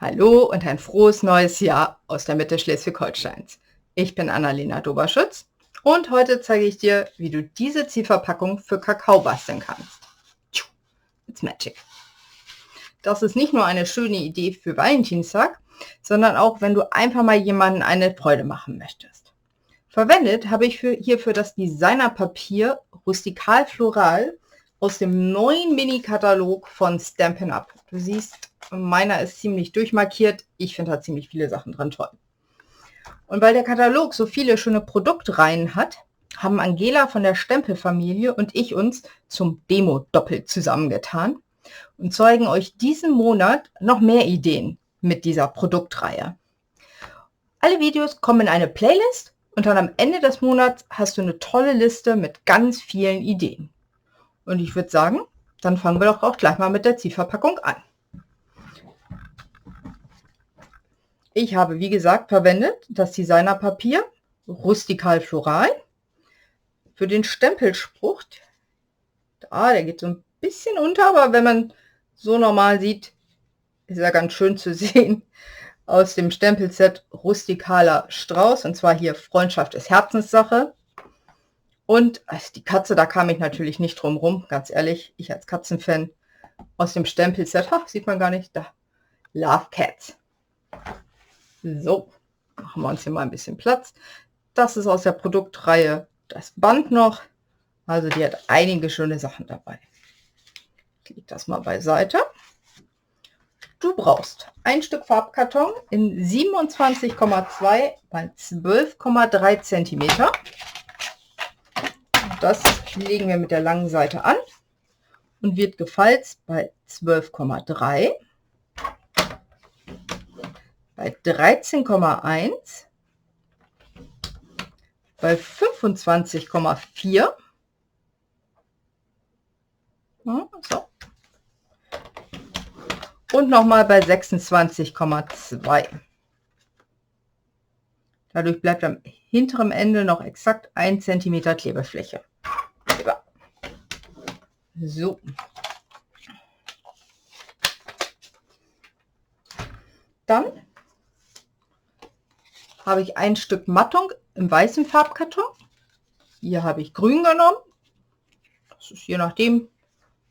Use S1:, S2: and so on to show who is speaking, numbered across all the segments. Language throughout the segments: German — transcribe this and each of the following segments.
S1: Hallo und ein frohes neues Jahr aus der Mitte Schleswig-Holsteins. Ich bin Annalena Doberschütz und heute zeige ich dir, wie du diese Ziehverpackung für Kakao basteln kannst. It's magic. Das ist nicht nur eine schöne Idee für Valentinstag, sondern auch, wenn du einfach mal jemandem eine Freude machen möchtest. Verwendet habe ich hierfür das Designerpapier Rustikal Floral aus dem neuen Mini-Katalog von Stampin' Up. Du siehst, meiner ist ziemlich durchmarkiert. Ich finde da ziemlich viele Sachen dran toll. Und weil der Katalog so viele schöne Produktreihen hat, haben Angela von der Stempelfamilie und ich uns zum Demo-Doppel zusammengetan und zeigen euch diesen Monat noch mehr Ideen mit dieser Produktreihe. Alle Videos kommen in eine Playlist und dann am Ende des Monats hast du eine tolle Liste mit ganz vielen Ideen. Und ich würde sagen, dann fangen wir doch auch gleich mal mit der Ziehverpackung an. Ich habe, wie gesagt, verwendet das Designerpapier Rustikal Floral. Für den Stempelspruch, der geht so ein bisschen unter, aber wenn man so normal sieht, ist er ganz schön zu sehen. Aus dem Stempelset Rustikaler Strauß, und zwar hier Freundschaft ist Herzenssache. Und die Katze, da kam ich natürlich nicht drum rum, ganz ehrlich, ich als Katzenfan. Aus dem Stempelset, sieht man gar nicht, da, Love Cats. So, machen wir uns hier mal ein bisschen Platz. Das ist aus der Produktreihe das Band noch, also die hat einige schöne Sachen dabei. Ich lege das mal beiseite. Du brauchst ein Stück Farbkarton in 27,2 x 12,3 cm. Das legen wir mit der langen Seite an und wird gefalzt bei 12,3, bei 13,1, bei 25,4, so, und nochmal bei 26,2. Dadurch bleibt am hinteren Ende noch exakt 1 cm Klebefläche. So. Dann habe ich ein Stück Mattung im weißen Farbkarton. Hier habe ich grün genommen. Das ist je nachdem.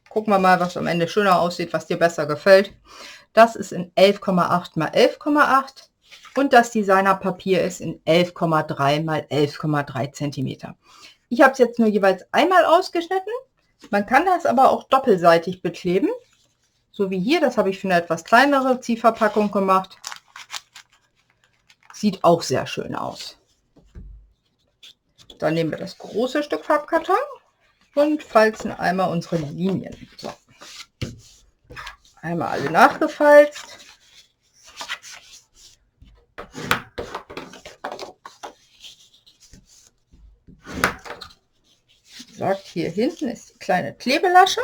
S1: Gucken wir mal, was am Ende schöner aussieht, was dir besser gefällt. Das ist in 11,8 x 11,8 und das Designerpapier ist in 11,3 x 11,3 cm. Ich habe es jetzt nur jeweils einmal ausgeschnitten. Man kann das aber auch doppelseitig bekleben. So wie hier, das habe ich für eine etwas kleinere Ziehverpackung gemacht. Sieht auch sehr schön aus. Dann nehmen wir das große Stück Farbkarton und falzen einmal unsere Linien. So. Einmal alle nachgefalzt. Wie gesagt, hier hinten ist die kleine Klebelasche.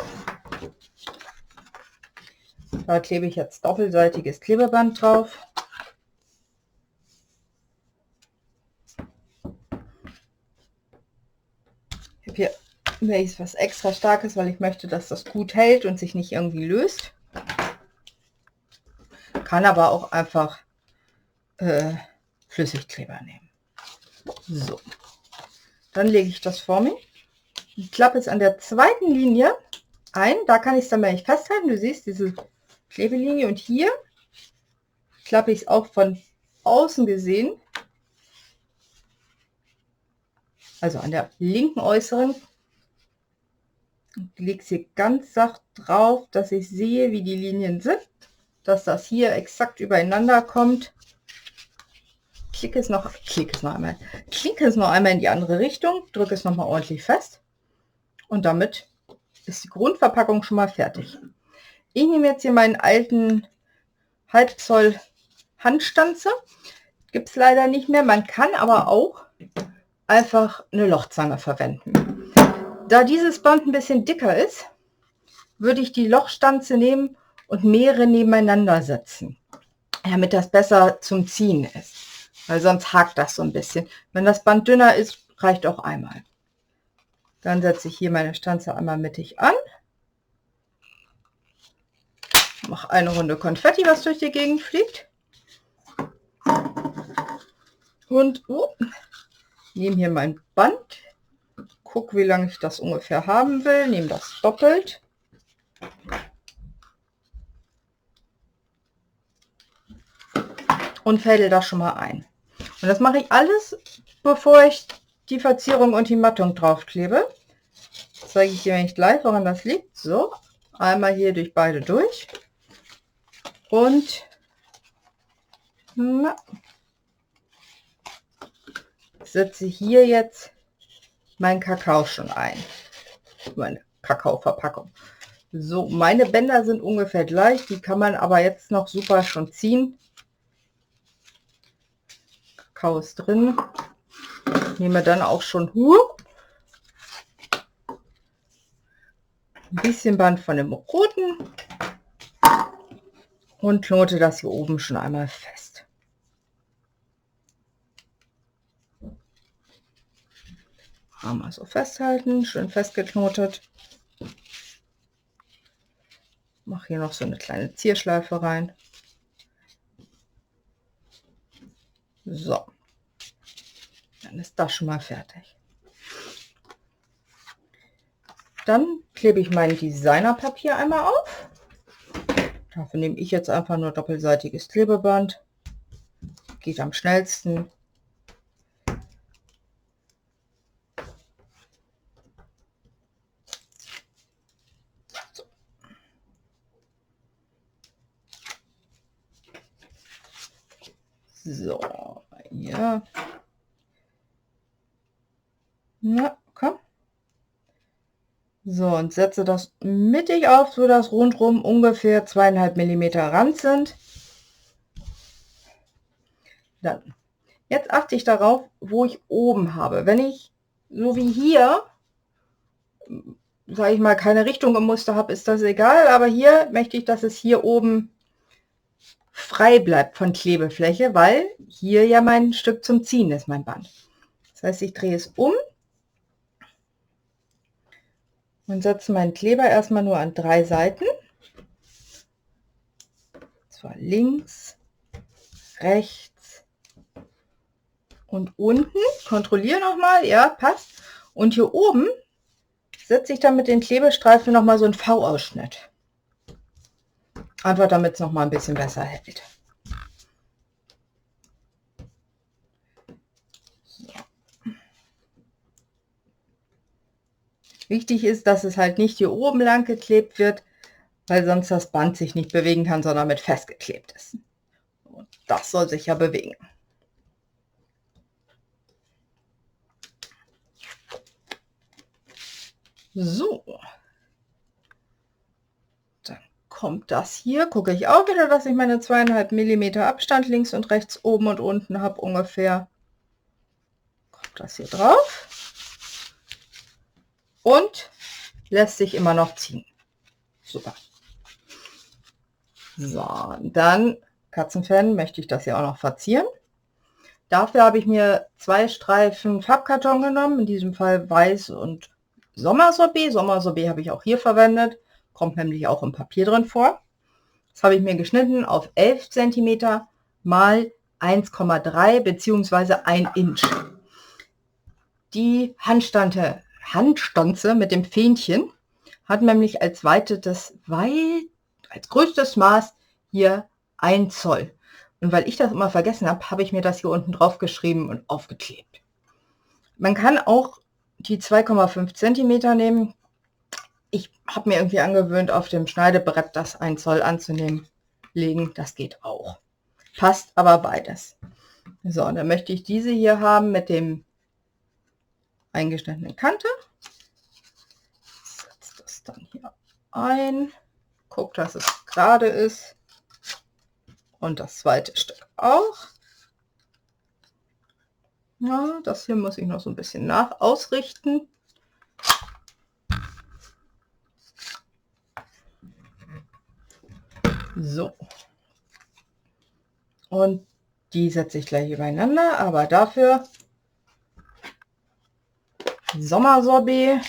S1: Da klebe ich jetzt doppelseitiges Klebeband drauf. Ich habe hier was extra Starkes, weil ich möchte, dass das gut hält und sich nicht irgendwie löst. Kann aber auch einfach Flüssigkleber nehmen. So, dann lege ich das vor mir. Ich klappe es an der zweiten Linie ein. Da kann ich es dann mal nicht festhalten. Du siehst diese Klebelinie und hier klappe ich es auch von außen gesehen. Also an der linken äußeren. Ich lege es hier ganz sacht drauf, dass ich sehe, wie die Linien sind, dass das hier exakt übereinander kommt. Klicke es noch einmal in die andere Richtung, drücke es noch mal ordentlich fest und damit ist die Grundverpackung schon mal fertig. Ich nehme jetzt hier meinen alten Halbzoll Handstanze, gibt es leider nicht mehr. Man kann aber auch einfach eine Lochzange verwenden. Da dieses Band ein bisschen dicker ist, würde ich die Lochstanze nehmen und mehrere nebeneinander setzen, damit das besser zum Ziehen ist, weil sonst hakt das so ein bisschen. Wenn das Band dünner ist, reicht auch einmal. Dann setze ich hier meine Stanze einmal mittig an Mache eine Runde Konfetti, was durch die Gegend fliegt. Und nehme hier mein Band. Guck, wie lange ich das ungefähr haben will. Nehme das doppelt. Und fädel das schon mal ein. Und das mache ich alles, bevor ich die Verzierung und die Mattung drauf klebe. Das zeige ich dir nicht gleich, woran das liegt. So, einmal hier durch beide durch. Und setze hier jetzt mein Kakao schon ein. Meine Kakaoverpackung. So, meine Bänder sind ungefähr gleich. Die kann man aber jetzt noch super schon ziehen. Kakao ist drin. Ich nehme dann auch schon ein bisschen Band von dem roten und knote das hier oben schon einmal fest. Einmal so festhalten, schön festgeknotet. Mache hier noch so eine kleine Zierschleife rein. So, dann ist das schon mal fertig. Dann klebe ich mein Designerpapier einmal auf. Dafür nehme ich jetzt einfach nur doppelseitiges Klebeband. Geht am schnellsten. So, ja. Na, komm. So, und setze das mittig auf, so dass rundherum ungefähr 2,5 mm Rand sind. Dann, jetzt achte ich darauf, wo ich oben habe. Wenn ich, so wie hier, sage ich mal, keine Richtung im Muster habe, ist das egal. Aber hier möchte ich, dass es hier oben frei bleibt von Klebefläche, weil hier ja mein Stück zum Ziehen ist, mein Band. Das heißt, ich drehe es um und setze meinen Kleber erstmal nur an 3 Seiten. Und zwar links, rechts und unten. Kontrolliere nochmal, ja, passt. Und hier oben setze ich dann mit den Klebestreifen nochmal so einen V-Ausschnitt. Einfach damit es nochmal ein bisschen besser hält. So. Wichtig ist, dass es halt nicht hier oben lang geklebt wird, weil sonst das Band sich nicht bewegen kann, sondern mit festgeklebt ist. Und das soll sich ja bewegen. So. Dann kommt das hier. Gucke ich auch wieder, dass ich meine 2,5 mm Abstand links und rechts, oben und unten habe ungefähr. Kommt das hier drauf. Und lässt sich immer noch ziehen. Super. So, dann Katzenfan möchte ich das hier auch noch verzieren. Dafür habe ich mir 2 Streifen Farbkarton genommen, in diesem Fall weiß und Sommersorbet. Sommersorbet habe ich auch hier verwendet, kommt nämlich auch im Papier drin vor. Das habe ich mir geschnitten auf 11 cm mal 1,3 bzw. 1 Inch. Die Handstanze mit dem Fähnchen hat nämlich als größtes Maß hier 1 Zoll. Und weil ich das immer vergessen habe, habe ich mir das hier unten drauf geschrieben und aufgeklebt. Man kann auch die 2,5 cm nehmen. Ich habe mir irgendwie angewöhnt, auf dem Schneidebrett das 1 Zoll anzunehmen. Legen, das geht auch. Passt aber beides. So, und dann möchte ich diese hier haben mit dem eingeschnittenen Kante. Setze das dann hier ein. Guck, dass es gerade ist. Und das zweite Stück auch. Ja, das hier muss ich noch so ein bisschen ausrichten. So. Und die setze ich gleich übereinander, aber dafür Sommersorbet,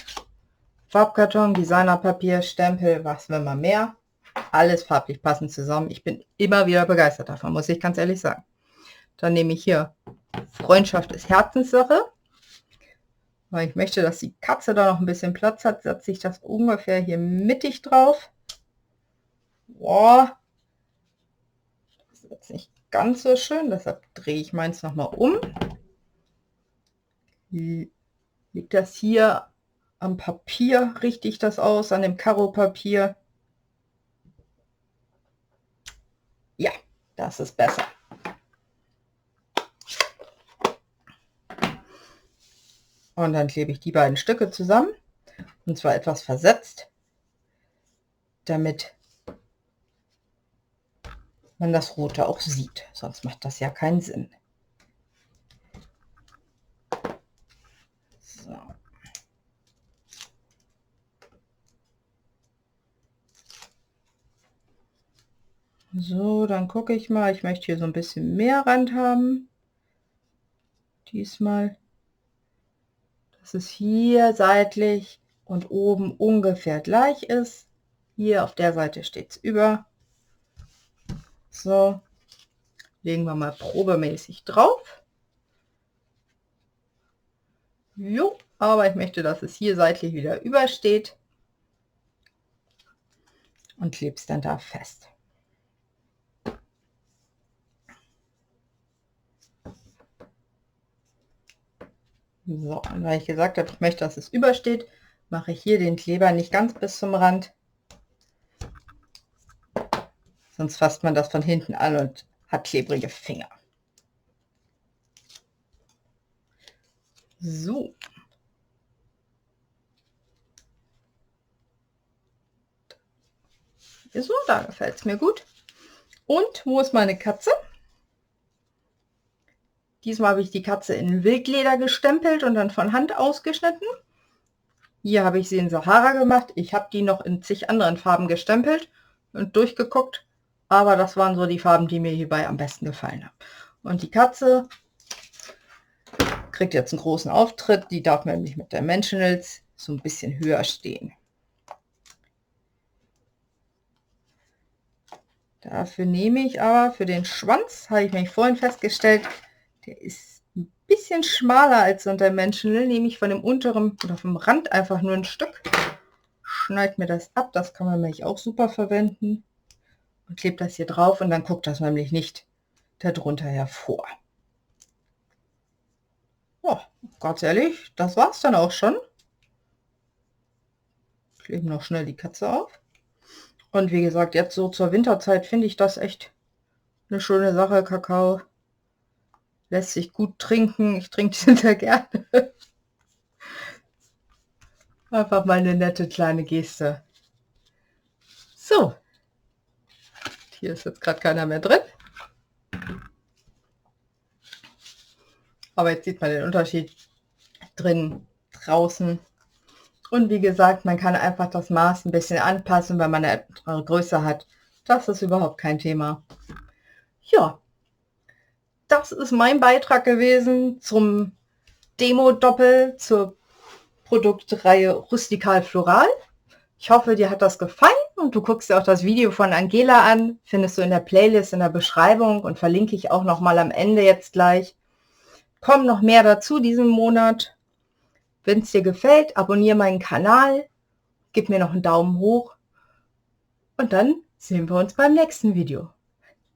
S1: Farbkarton, Designerpapier, Stempel, was will man mehr. alles farblich passend zusammen. Ich bin immer wieder begeistert davon, muss ich ganz ehrlich sagen. Dann nehme ich hier Freundschaft ist Herzenssache. Weil ich möchte, dass die Katze da noch ein bisschen Platz hat, setze ich das ungefähr hier mittig drauf. Boah, das ist jetzt nicht ganz so schön, deshalb drehe ich meins nochmal um. Liegt das hier am Papier, richte ich das aus, an dem Karo-Papier. Ja, das ist besser. Und dann klebe ich die beiden Stücke zusammen, und zwar etwas versetzt, damit man das Rote auch sieht. Sonst macht das ja keinen Sinn. So. So, dann gucke ich mal. Ich möchte hier so ein bisschen mehr Rand haben. Diesmal. Dass es hier seitlich und oben ungefähr gleich ist. Hier auf der Seite steht es über. So, legen wir mal probemäßig drauf. Jo, aber ich möchte, dass es hier seitlich wieder übersteht. Und klebe es dann da fest. So, und weil ich gesagt habe, ich möchte, dass es übersteht, mache ich hier den Kleber nicht ganz bis zum Rand. Sonst fasst man das von hinten an und hat klebrige Finger. So. So, da gefällt es mir gut. Und wo ist meine Katze? Diesmal habe ich die Katze in Wildleder gestempelt und dann von Hand ausgeschnitten. Hier habe ich sie in Sahara gemacht. Ich habe die noch in zig anderen Farben gestempelt und durchgeguckt. Aber das waren so die Farben, die mir hierbei am besten gefallen haben. Und die Katze kriegt jetzt einen großen Auftritt. Die darf nämlich mit Dimensionals so ein bisschen höher stehen. Dafür nehme ich aber für den Schwanz, habe ich mich vorhin festgestellt, der ist ein bisschen schmaler als so ein Dimensional, nehme ich von dem unteren oder vom Rand einfach nur ein Stück, schneide mir das ab, das kann man nämlich auch super verwenden und klebe das hier drauf und dann guckt das nämlich nicht darunter hervor. Oh, ganz ehrlich, das war's dann auch schon. Kleben noch schnell die Katze auf. Und wie gesagt, jetzt so zur Winterzeit finde ich das echt eine schöne Sache. Kakao lässt sich gut trinken. Ich trinke den sehr gerne. Einfach mal eine nette kleine Geste. So. Hier ist jetzt gerade keiner mehr drin. Aber jetzt sieht man den Unterschied drin, draußen. Und wie gesagt, man kann einfach das Maß ein bisschen anpassen, wenn man eine etwas Größe hat. Das ist überhaupt kein Thema. Ja, das ist mein Beitrag gewesen zum Demo-Doppel zur Produktreihe Rustikal Floral. Ich hoffe, dir hat das gefallen und du guckst dir auch das Video von Angela an. Findest du in der Playlist in der Beschreibung und verlinke ich auch noch mal am Ende jetzt gleich. Kommen noch mehr dazu diesen Monat. Wenn es dir gefällt, abonniere meinen Kanal, gib mir noch einen Daumen hoch und dann sehen wir uns beim nächsten Video.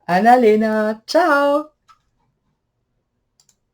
S1: Annalena, ciao!